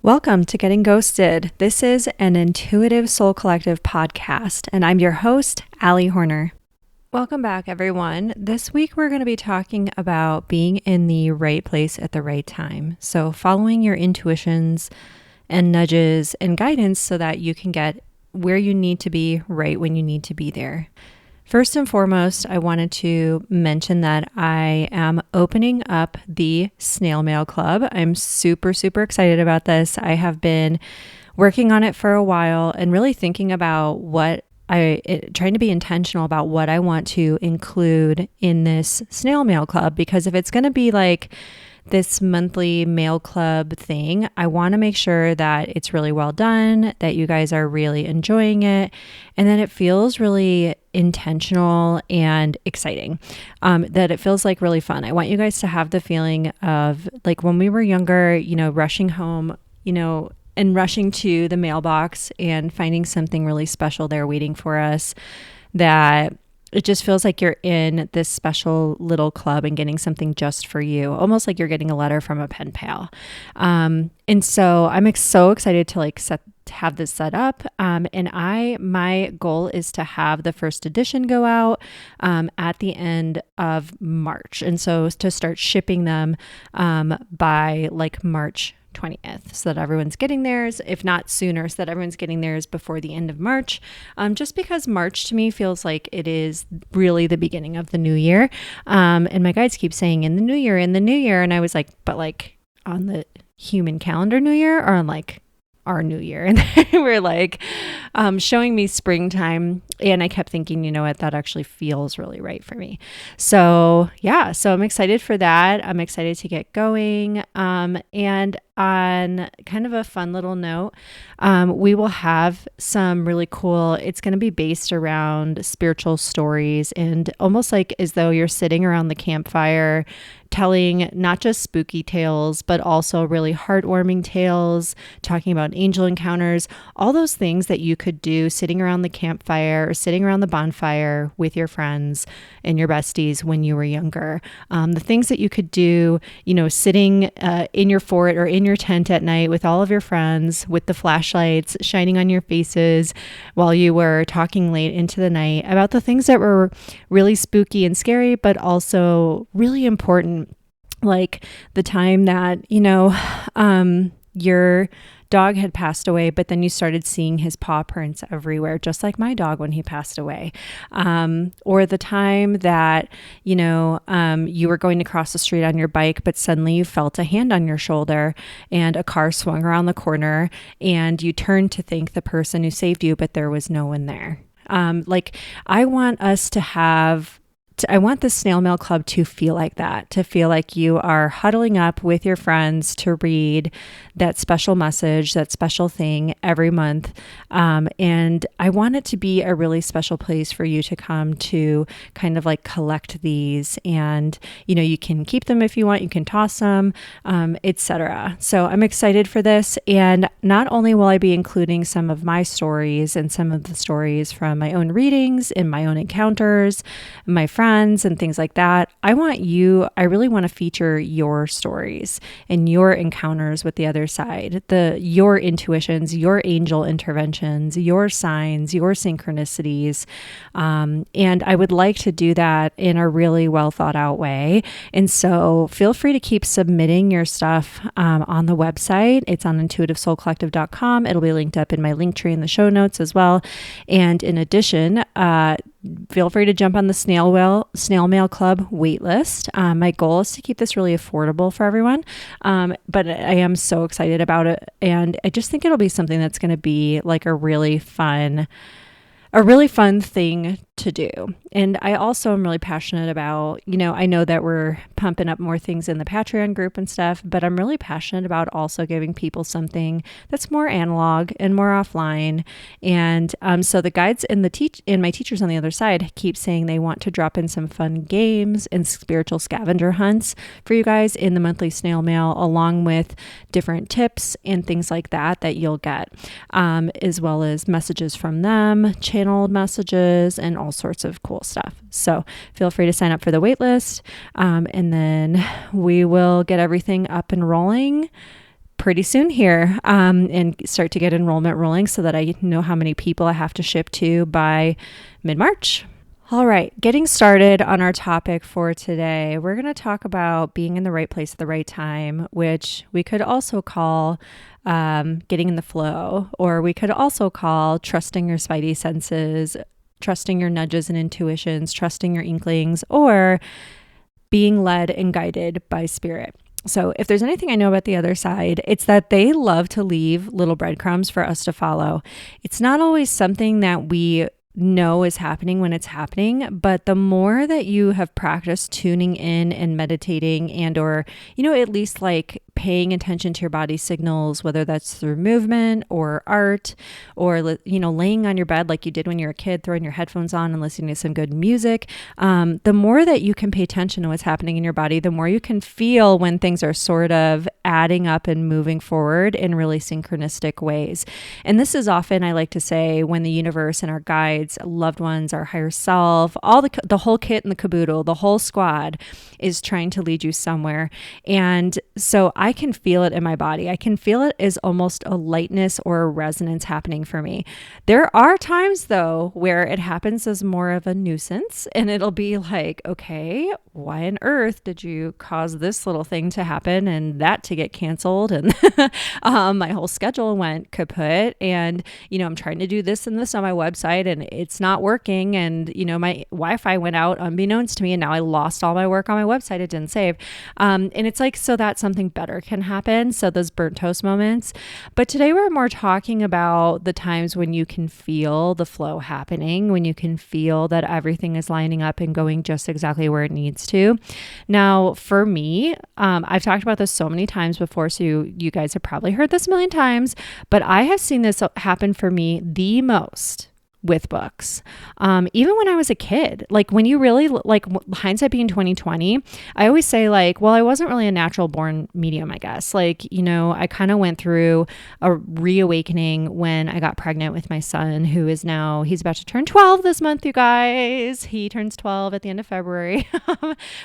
Welcome to Getting Ghosted. This is an Intuitive Soul Collective podcast, and I'm your host, Allie Horner. Welcome back, everyone. This week, we're going to be talking about being in the right place at the right time. So following your intuitions and nudges and guidance so that you can get where you need to be right when you need to be there. First and foremost, I wanted to mention that I am opening up the Snail Mail Club. I'm super excited about this. I have been working on it for a while and really thinking about trying to be intentional about what I want to include in this Snail Mail Club, because if it's going to be like this monthly mail club thing, I want to make sure that it's really well done, that you guys are really enjoying it, and that it feels really intentional and exciting, that it feels like really fun. I want you guys to have the feeling of like when we were younger, rushing home, and rushing to the mailbox and finding something really special there waiting for us, that it just feels like you're in this special little club and getting something just for you, almost like you're getting a letter from a pen pal. And so I'm so excited to have this set up. And my goal is to have the first edition go out at the end of March. And so to start shipping them by March 20th, so that everyone's getting theirs, if not sooner, so that everyone's getting theirs before the end of March, just because March to me feels like it is really the beginning of the new year. And my guides keep saying in the new year, and I was like, but on the human calendar new year, or on our new year? And they were showing me springtime, and I kept thinking, you know what, that actually feels really right for me. So I'm excited for that. I'm excited to get going. And on kind of a fun little note, we will have some really cool, it's going to be based around spiritual stories, and almost like as though you're sitting around the campfire telling not just spooky tales, but also really heartwarming tales, talking about angel encounters, all those things that you could do sitting around the campfire or sitting around the bonfire with your friends and your besties when you were younger. The things that you could do, sitting in your fort or in your tent at night with all of your friends, with the flashlights shining on your faces while you were talking late into the night about the things that were really spooky and scary, but also really important. Like the time that, your dog had passed away, but then you started seeing his paw prints everywhere, just like my dog when he passed away. Or the time that, you were going to cross the street on your bike, but suddenly you felt a hand on your shoulder and a car swung around the corner and you turned to thank the person who saved you, but there was no one there. I want the Snail Mail Club to feel like that, to feel like you are huddling up with your friends to read that special message, that special thing every month. And I want it to be a really special place for you to come to kind of collect these, and, you can keep them if you want, you can toss them, etc. So I'm excited for this. And not only will I be including some of my stories and some of the stories from my own readings and my own encounters, my friends and things like that, I really want to feature your stories and your encounters with the other side, your intuitions, your angel interventions, your signs, your synchronicities. And I would like to do that in a really well thought out way. And so feel free to keep submitting your stuff on the website. It's on intuitivesoulcollective.com. It'll be linked up in my link tree in the show notes as well. And in addition, feel free to jump on the Snail Mail Club waitlist. My goal is to keep this really affordable for everyone, but I am so excited about it, and I just think it'll be something that's going to be like a really fun thing to do. And I also am really passionate about, I know that we're pumping up more things in the Patreon group and stuff, but I'm really passionate about also giving people something that's more analog and more offline. And so the guides and my teachers on the other side keep saying they want to drop in some fun games and spiritual scavenger hunts for you guys in the monthly snail mail, along with different tips and things like that you'll get, as well as messages from them, channeled messages, and all sorts of cool stuff. So feel free to sign up for the wait list, and then we will get everything up and rolling pretty soon here, and start to get enrollment rolling so that I know how many people I have to ship to by mid-March. All right, getting started on our topic for today, we're going to talk about being in the right place at the right time, which we could also call getting in the flow, or we could also call trusting your spidey senses, trusting your nudges and intuitions, trusting your inklings, or being led and guided by spirit. So if there's anything I know about the other side, it's that they love to leave little breadcrumbs for us to follow. It's not always something that we know is happening when it's happening, but the more that you have practiced tuning in and meditating and or, at least like paying attention to your body's signals, whether that's through movement or art or, laying on your bed like you did when you were a kid, throwing your headphones on and listening to some good music, the more that you can pay attention to what's happening in your body, the more you can feel when things are sort of adding up and moving forward in really synchronistic ways. And this is often, I like to say, when the universe and our guides, loved ones, our higher self, all the whole kit and the caboodle, the whole squad is trying to lead you somewhere. And so I can feel it in my body. I can feel it as almost a lightness or a resonance happening for me. There are times though where it happens as more of a nuisance, and it'll be like, okay, why on earth did you cause this little thing to happen and that to get canceled? And my whole schedule went kaput, and I'm trying to do this and this on my website and it's not working, and my Wi-Fi went out unbeknownst to me, and now I lost all my work on my website. It didn't save, and it's like, so that something better can happen, so those burnt toast moments. But today we're more talking about the times when you can feel the flow happening, when you can feel that everything is lining up and going just exactly where it needs to. Now for me, I've talked about this so many times before, so you guys have probably heard this a million times, but I have seen this happen for me the most with books. Even when I was a kid, like when you really like hindsight being 2020, I always say like, well, I wasn't really a natural born medium, I guess. Like, I kind of went through a reawakening when I got pregnant with my son, who is now, he's about to turn 12 this month, you guys. He turns 12 at the end of February,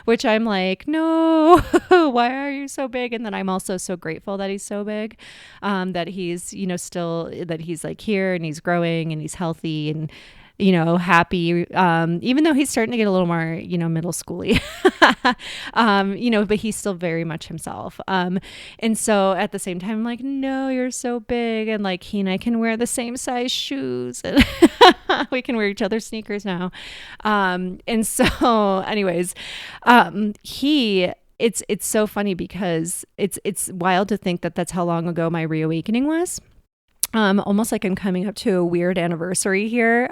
which I'm like, no, why are you so big? And then I'm also so grateful that he's so big, that he's, still, that he's like here and he's growing and he's healthy and happy, even though he's starting to get a little more middle schooly, but he's still very much himself, and so at the same time I'm like, no, you're so big, and like he and I can wear the same size shoes and we can wear each other's sneakers now, and so anyways, it's so funny because it's wild to think that that's how long ago my reawakening was. Almost like I'm coming up to a weird anniversary here.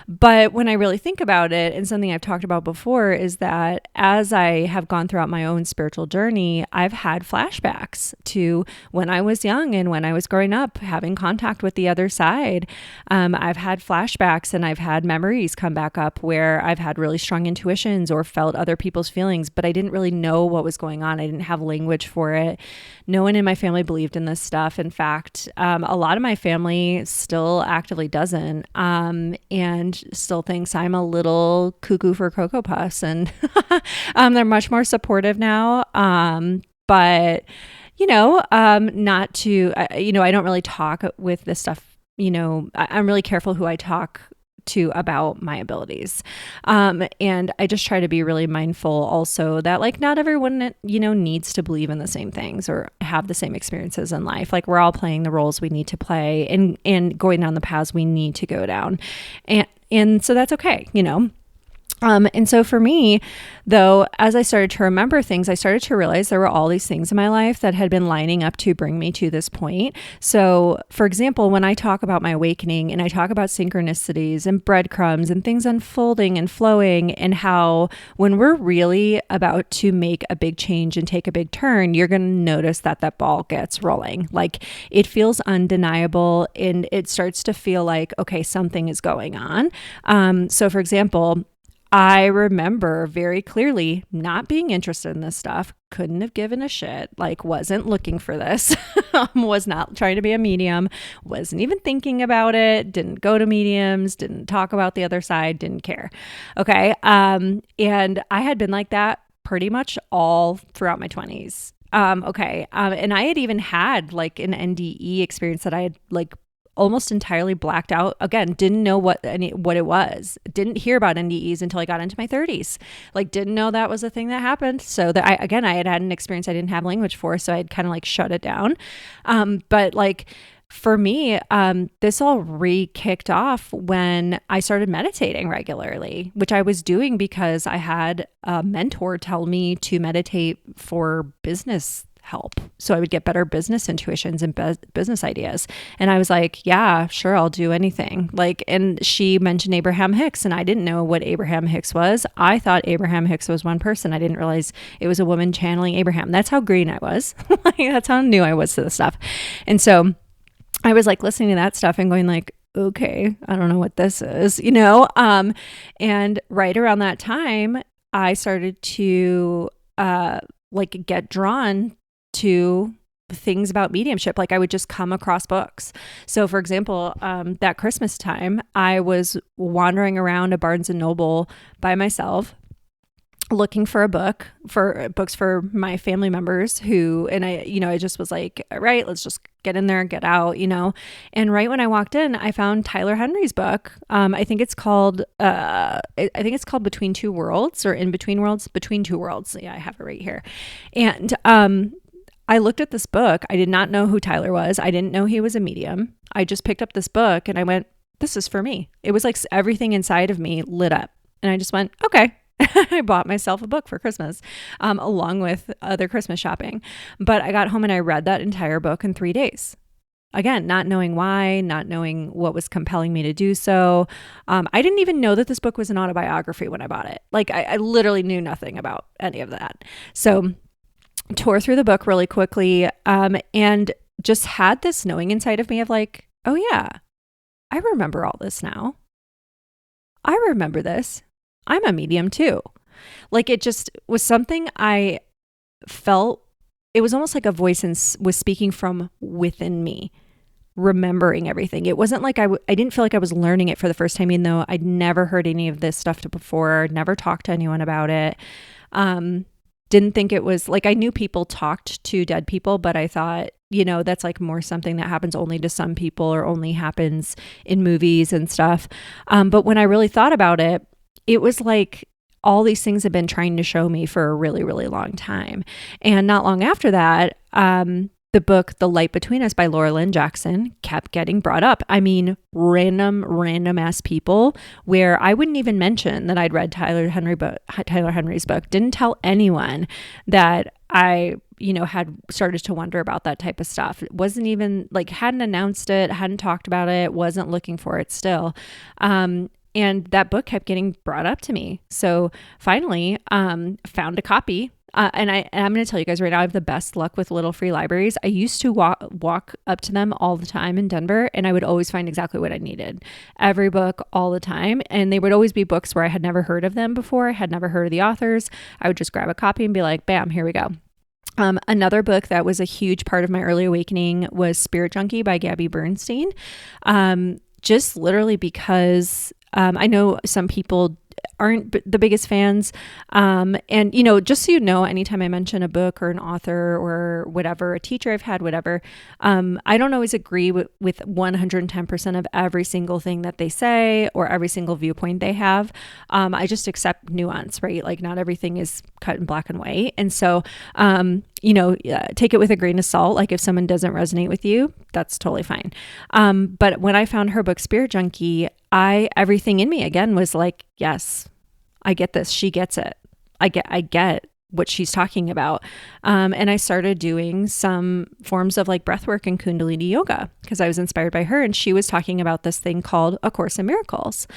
But when I really think about it, and something I've talked about before is that as I have gone throughout my own spiritual journey, I've had flashbacks to when I was young and when I was growing up, having contact with the other side. I've had flashbacks and I've had memories come back up where I've had really strong intuitions or felt other people's feelings, but I didn't really know what was going on. I didn't have language for it. No one in my family believed in this stuff. In fact, a lot of my family still actively doesn't, and still thinks I'm a little cuckoo for Cocoa Puffs, and they're much more supportive now. But not to, I don't really talk with this stuff. I'm really careful who I talk to about my abilities. And I just try to be really mindful also that like not everyone, needs to believe in the same things or have the same experiences in life. Like we're all playing the roles we need to play and going down the paths we need to go down. And so that's okay, And so for me, though, as I started to remember things, I started to realize there were all these things in my life that had been lining up to bring me to this point. So, for example, when I talk about my awakening and I talk about synchronicities and breadcrumbs and things unfolding and flowing, and how when we're really about to make a big change and take a big turn, you're going to notice that that ball gets rolling. Like it feels undeniable and it starts to feel like, okay, something is going on. So, for example, I remember very clearly not being interested in this stuff, couldn't have given a shit, like wasn't looking for this, was not trying to be a medium, wasn't even thinking about it, didn't go to mediums, didn't talk about the other side, didn't care. Okay. And I had been like that pretty much all throughout my 20s. Okay. And I had even had like an NDE experience that I had like almost entirely blacked out. Again, didn't know what it was. Didn't hear about NDEs until I got into my 30s. Like didn't know that was a thing that happened. So that I had an experience I didn't have language for, so I'd kind of like shut it down. But like for me, this all kicked off when I started meditating regularly, which I was doing because I had a mentor tell me to meditate for business help. So I would get better business intuitions and business ideas. And I was like, yeah, sure, I'll do anything. Like, and she mentioned Abraham Hicks, and I didn't know what Abraham Hicks was. I thought Abraham Hicks was one person. I didn't realize it was a woman channeling Abraham. That's how green I was. That's how new I was to the stuff. And so I was like listening to that stuff and going like, okay, I don't know what this is, and right around that time, I started to like get drawn to things about mediumship. Like I would just come across books. So for example, that Christmas time, I was wandering around a Barnes and Noble by myself, looking for books for my family members and I just was like, all right, let's just get in there and get out, and right when I walked in, I found Tyler Henry's book. I think it's called Between Two Worlds, or In Between Worlds, Between Two Worlds. Yeah, I have it right here. And I looked at this book. I did not know who Tyler was. I didn't know he was a medium. I just picked up this book and I went, this is for me. It was like everything inside of me lit up. And I just went, okay. I bought myself a book for Christmas, along with other Christmas shopping. But I got home and I read that entire book in 3 days. Again, not knowing why, not knowing what was compelling me to do so. I didn't even know that this book was an autobiography when I bought it. Like I literally knew nothing about any of that. So tore through the book really quickly, and just had this knowing inside of me of like, oh yeah, I remember all this now. I remember this. I'm a medium too. Like it just was something I felt. It was almost like a voice was speaking from within me, remembering everything. It wasn't like I didn't feel like I was learning it for the first time, even though I'd never heard any of this stuff before, never talked to anyone about it. Didn't think it was like, I knew people talked to dead people, but I thought, that's like more something that happens only to some people or only happens in movies and stuff. But when I really thought about it, it was like all these things have been trying to show me for a really, really long time. And not long after that, the book, The Light Between Us by Laura Lynn Jackson kept getting brought up. I mean, random ass people where I wouldn't even mention that I'd read Tyler Henry's book. Didn't tell anyone that I, had started to wonder about that type of stuff. It wasn't even like, hadn't announced it, hadn't talked about it, wasn't looking for it still. And that book kept getting brought up to me. So finally, found a copy. And I'm going to tell you guys right now, I have the best luck with little free libraries. I used to walk up to them all the time in Denver, and I would always find exactly what I needed. Every book, all the time. And they would always be books where I had never heard of them before. I had never heard of the authors. I would just grab a copy and be like, bam, here we go. Another book that was a huge part of my early awakening was Spirit Junkie by Gabby Bernstein. Just literally because I know some people aren't the biggest fans. And, just so you know, anytime I mention a book or an author or whatever, a teacher I've had, whatever, I don't always agree with 110% of every single thing that they say or every single viewpoint they have. I just accept nuance, right? Like not everything is cut in black and white. And so, take it with a grain of salt. Like if someone doesn't resonate with you, that's totally fine. But when I found her book, Spirit Junkie, everything in me again was like, yes, I get this. She gets it. I get what she's talking about. And I started doing some forms of like breathwork and Kundalini yoga because I was inspired by her. And she was talking about this thing called A Course in Miracles.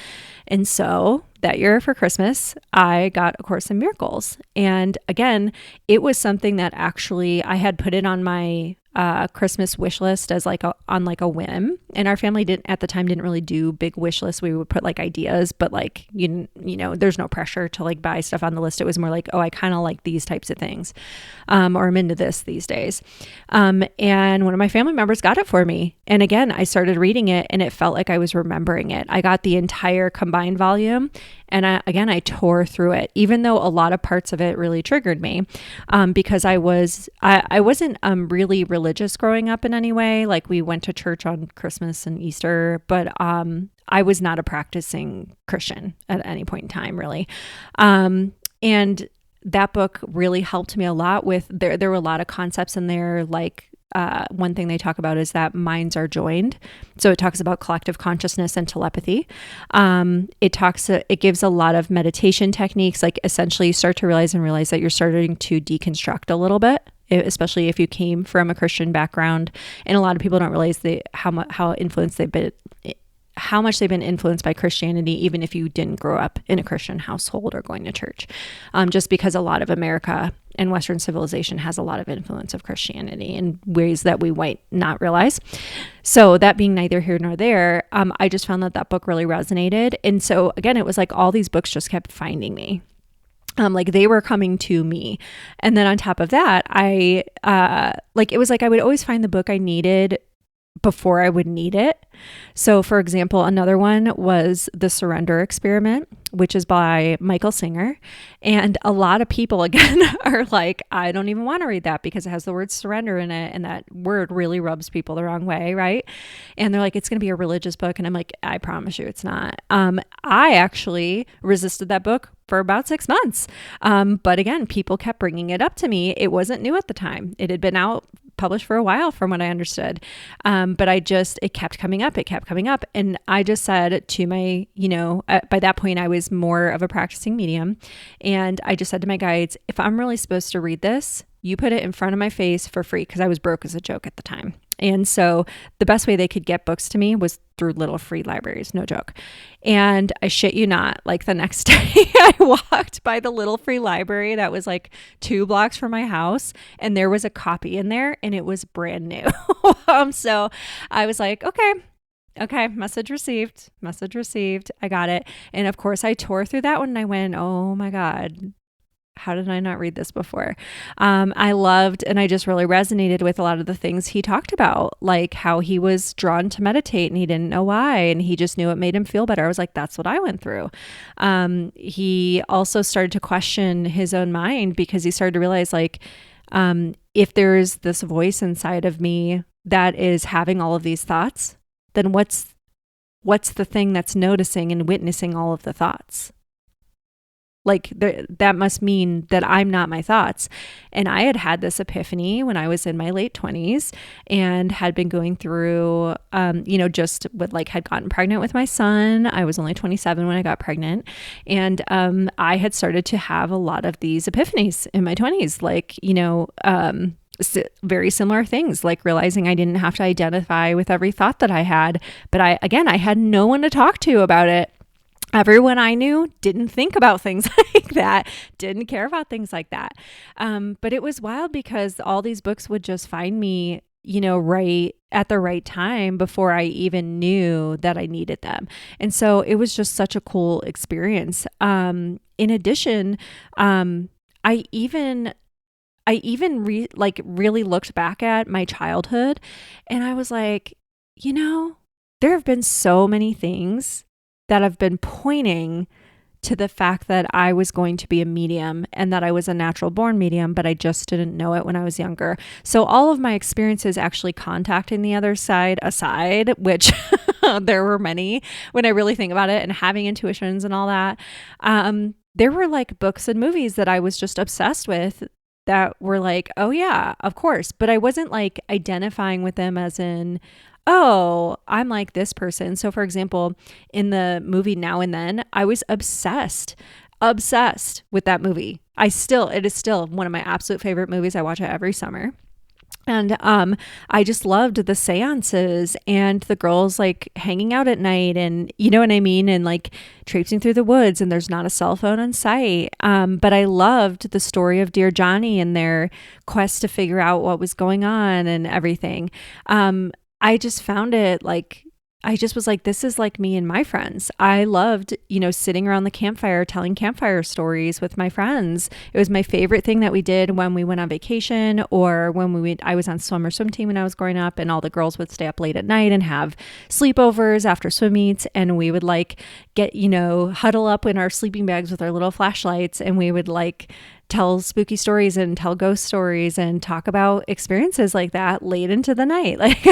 And so that year for Christmas, I got A Course in Miracles. And again, it was something that actually I had put it on my Christmas wish list as on a whim. And our family didn't really do big wish lists. We would put like ideas, but like, there's no pressure to like buy stuff on the list. It was more like, oh, I kind of like these types of things. Or I'm into this these days. And one of my family members got it for me. And again, I started reading it and it felt like I was remembering it. I got the entire combined volume And I tore through it, even though a lot of parts of it really triggered me, because I wasn't really religious growing up in any way. Like, we went to church on Christmas and Easter, but I was not a practicing Christian at any point in time, really. And that book really helped me a lot with, there were a lot of concepts in there, like one thing they talk about is that minds are joined. So it talks about collective consciousness and telepathy. It gives a lot of meditation techniques, like essentially you start to realize that you're starting to deconstruct a little bit, especially if you came from a Christian background. And a lot of people don't realize how much they've been influenced by Christianity, even if you didn't grow up in a Christian household or going to church, just because a lot of America and Western civilization has a lot of influence of Christianity in ways that we might not realize. So that being neither here nor there, I just found that book really resonated. And so again, it was like all these books just kept finding me. Like they were coming to me. And then on top of that, it was like I would always find the book I needed before I would need it. So for example, another one was The Surrender Experiment, which is by Michael Singer. And a lot of people, again, are like, I don't even want to read that because it has the word surrender in it. And that word really rubs people the wrong way, right? And they're like, it's going to be a religious book. And I'm like, I promise you it's not. I actually resisted that book for about 6 months. But again, people kept bringing it up to me. It wasn't new at the time. It had been published for a while from what I understood. But it kept coming up. It kept coming up. And I just said to my, by that point I was more of a practicing medium. And I just said to my guides, if I'm really supposed to read this, you put it in front of my face for free, because I was broke as a joke at the time. And so the best way they could get books to me was through little free libraries, no joke. And I shit you not, like the next day I walked by the little free library that was like 2 blocks from my house, and there was a copy in there and it was brand new. So I was like, okay, message received. I got it. And of course I tore through that one and I went, oh my God, how did I not read this before? I loved, and I just really resonated with a lot of the things he talked about, like how he was drawn to meditate and he didn't know why, and he just knew it made him feel better. I was like, that's what I went through. He also started to question his own mind, because he started to realize, like, if there's this voice inside of me that is having all of these thoughts, then what's the thing that's noticing and witnessing all of the thoughts? Like that must mean that I'm not my thoughts. And I had this epiphany when I was in my late 20s and had been going through, just with had gotten pregnant with my son. I was only 27 when I got pregnant. And I had started to have a lot of these epiphanies in my 20s, very similar things, like realizing I didn't have to identify with every thought that I had. But I had no one to talk to about it. Everyone I knew didn't think about things like that, didn't care about things like that. But it was wild, because all these books would just find me, right at the right time before I even knew that I needed them. And so it was just such a cool experience. In addition, I even really looked back at my childhood, and I was like, there have been so many things that have been pointing to the fact that I was going to be a medium, and that I was a natural born medium, but I just didn't know it when I was younger. So all of my experiences actually contacting the other side aside, which there were many when I really think about it, and having intuitions and all that, there were like books and movies that I was just obsessed with that were like, oh yeah, of course. But I wasn't like identifying with them as in, oh, I'm like this person. So for example, in the movie Now and Then, I was obsessed with that movie. It is still one of my absolute favorite movies. I watch it every summer. And I just loved the seances and the girls like hanging out at night, and you know what I mean, and like traipsing through the woods, and there's not a cell phone in sight. But I loved the story of Dear Johnny and their quest to figure out what was going on and everything. I just found it like I just was like, this is like me and my friends. I loved, sitting around the campfire, telling campfire stories with my friends. It was my favorite thing that we did when we went on vacation, or when I was on swim team when I was growing up, and all the girls would stay up late at night and have sleepovers after swim meets. And we would like get, huddle up in our sleeping bags with our little flashlights, and we would like tell spooky stories and tell ghost stories and talk about experiences like that late into the night. Like,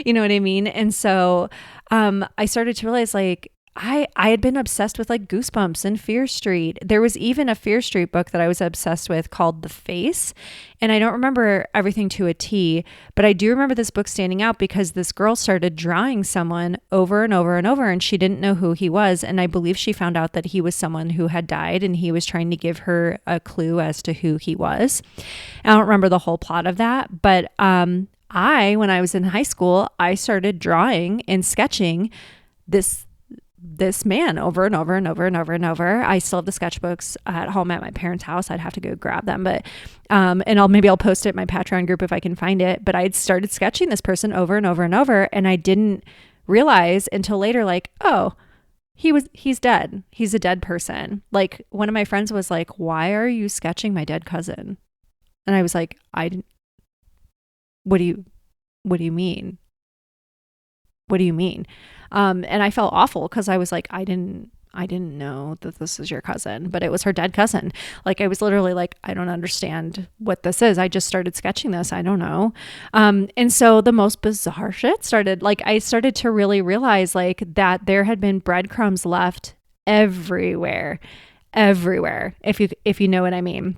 you know what I mean? And so I started to realize like I had been obsessed with like Goosebumps and Fear Street. There was even a Fear Street book that I was obsessed with called The Face. And I don't remember everything to a T, but I do remember this book standing out because this girl started drawing someone over and over and over, and she didn't know who he was. And I believe she found out that he was someone who had died, and he was trying to give her a clue as to who he was. I don't remember the whole plot of that, but when I was in high school, I started drawing and sketching this man over and over and over and over and over. I still have the sketchbooks at home at my parents' house. I'd have to go grab them, but and I'll post it in my Patreon group if I can find it. But I'd started sketching this person over and over and over, and I didn't realize until later, like, oh, he's dead. He's a dead person. Like, one of my friends was like, "Why are you sketching my dead cousin?" And I was like, What do you mean? What do you mean? And I felt awful because I was like, I didn't know that this is your cousin, but it was her dead cousin. Like, I was literally like, I don't understand what this is. I just started sketching this. I don't know. And so the most bizarre shit started. Like, I started to really realize like that there had been breadcrumbs left everywhere, if you know what I mean.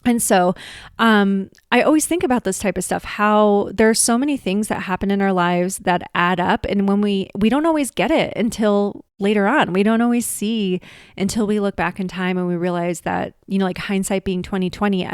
And so I always think about this type of stuff, how there's so many things that happen in our lives that add up. And when we don't always get it until later on. We don't always see until we look back in time and we realize that, like hindsight being 2020,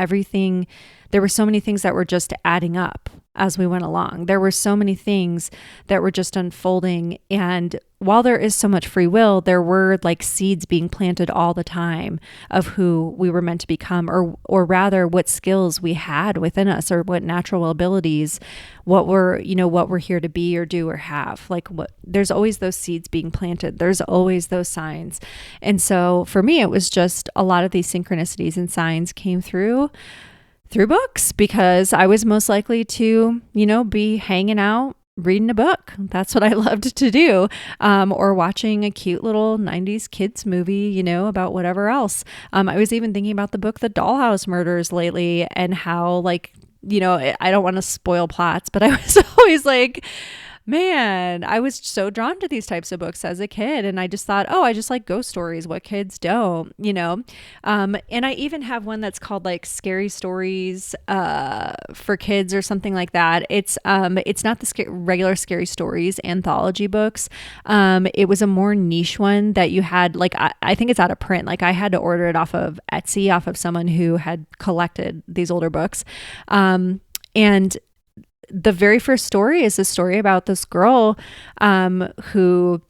there were so many things that were just adding up as we went along. There were so many things that were just unfolding. And while there is so much free will, there were like seeds being planted all the time of who we were meant to become, or rather what skills we had within us, or what natural abilities, what we're here to be or do or have. There's always those seeds being planted. There's always those signs. And so for me, it was just a lot of these synchronicities and signs came through books, because I was most likely to, be hanging out, reading a book. That's what I loved to do. Or watching a cute little 90s kids movie, about whatever else. I was even thinking about the book, The Dollhouse Murders, lately, and how I don't want to spoil plots, but I was always like, man, I was so drawn to these types of books as a kid. And I just thought, I just like ghost stories, what kids don't, and I even have one that's called like Scary Stories for Kids or something like that. It's not the regular Scary Stories anthology books. It was a more niche one that you had, I think it's out of print. I had to order it off of Etsy, off of someone who had collected these older books. And the very first story is a story about this girl who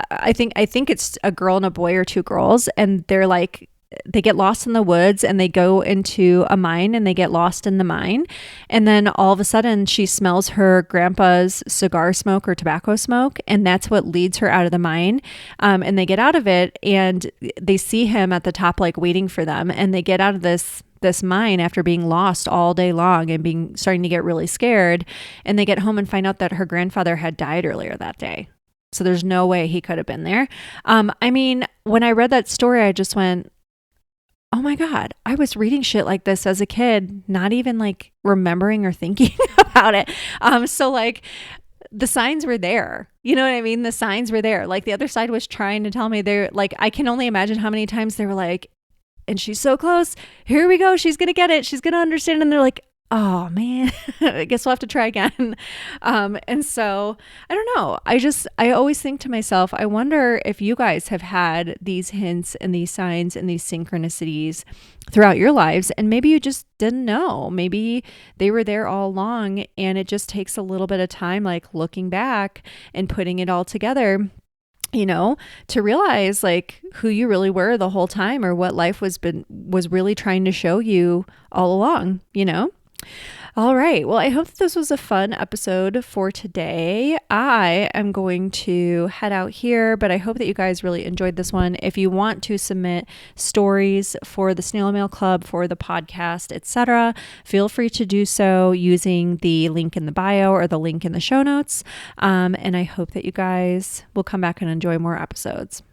I think it's a girl and a boy, or two girls, and they get lost in the woods and they go into a mine and they get lost in the mine. And then all of a sudden she smells her grandpa's cigar smoke or tobacco smoke. And that's what leads her out of the mine. And they get out of it and they see him at the top, waiting for them. And they get out of this mine after being lost all day long and starting to get really scared. And they get home and find out that her grandfather had died earlier that day. So there's no way he could have been there. When I read that story, I just went, oh my God, I was reading shit like this as a kid, not even remembering or thinking about it. So the signs were there. You know what I mean? The signs were there. The other side was trying to tell me, I can only imagine how many times they were like, and she's so close. Here we go. She's going to get it. She's going to understand. And they're like, oh man, I guess we'll have to try again. And so I don't know. I always think to myself, I wonder if you guys have had these hints and these signs and these synchronicities throughout your lives, and maybe you just didn't know. Maybe they were there all along, and it just takes a little bit of time, looking back and putting it all together, to realize who you really were the whole time, or what life was really trying to show you all along, All right. Well, I hope that this was a fun episode for today. I am going to head out here, but I hope that you guys really enjoyed this one. If you want to submit stories for the Snail Mail Club, for the podcast, etc., feel free to do so using the link in the bio or the link in the show notes. And I hope that you guys will come back and enjoy more episodes.